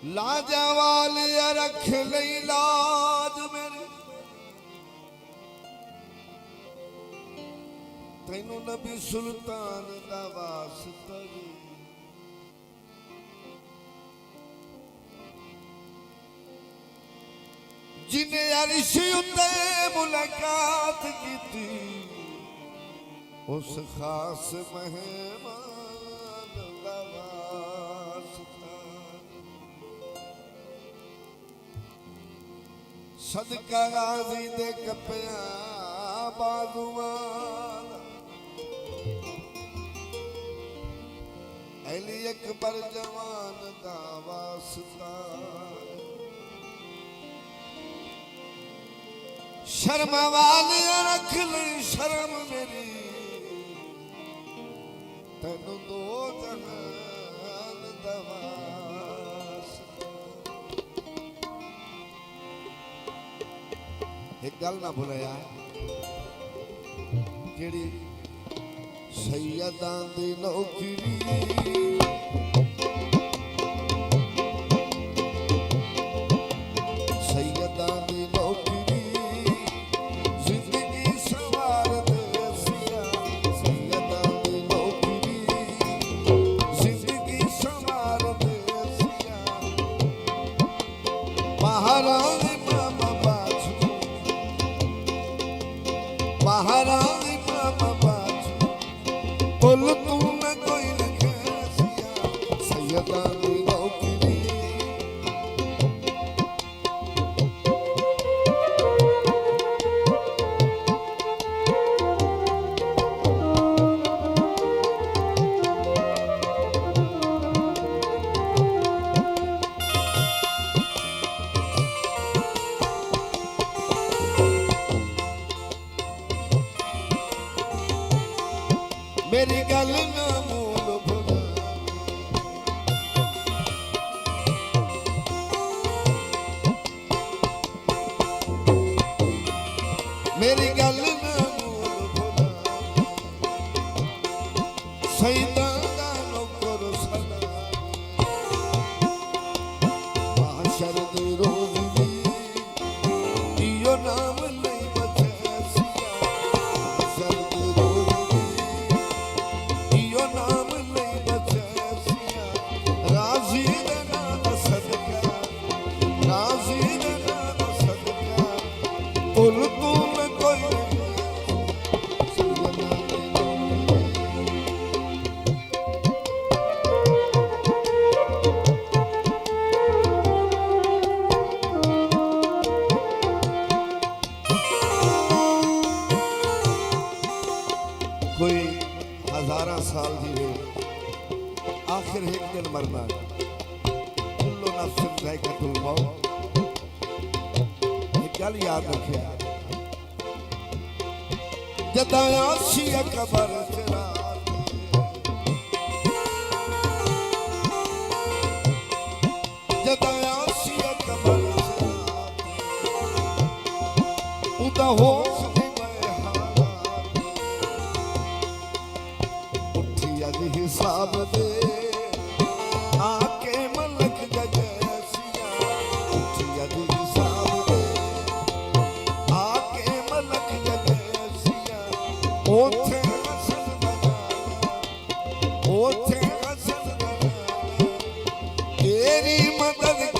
लाजा वालिया रख लई लाज मेरी तैनू नबी सुल्तान दा वास्ता जिन्हें अरश उत्ते मुलाकात की थी उस खास मेहमान दा वास्ता सदका गाजी दे कपिया बाजुआं अली अकबर जवान दा वास्ता शर्म वाले रख ली शर्म मेरी तेन दो जहान दा वास्ता एक गल ना भुलाया जेड़ी सैयदां दी नौकरी महारानी मामा बाजू बोल तू न कोई कैसिया सैयदा दी नौकरी मेरी गल ना मूल भुला मेरी गल ना मूल भुला सैयदा दा नौकर सदा महशर दी रोज़ दी इयो नाम नहीं बचैसिया महशर दी कोई हजारा साल जीवे आखिर एक दिन मरना कुल्लो नफ्सिन ज़ाइक़तुल मौत एक गल याद रखे जदाया शिया कबर तेरा जदाया शिया कबर तेरा उदा हो हिसाब दे आके मलक जगैसिया हिसाब दे आके मलक जगैसिया ओथे हसन बनाना ओथे हसन बनाना तेरी मदद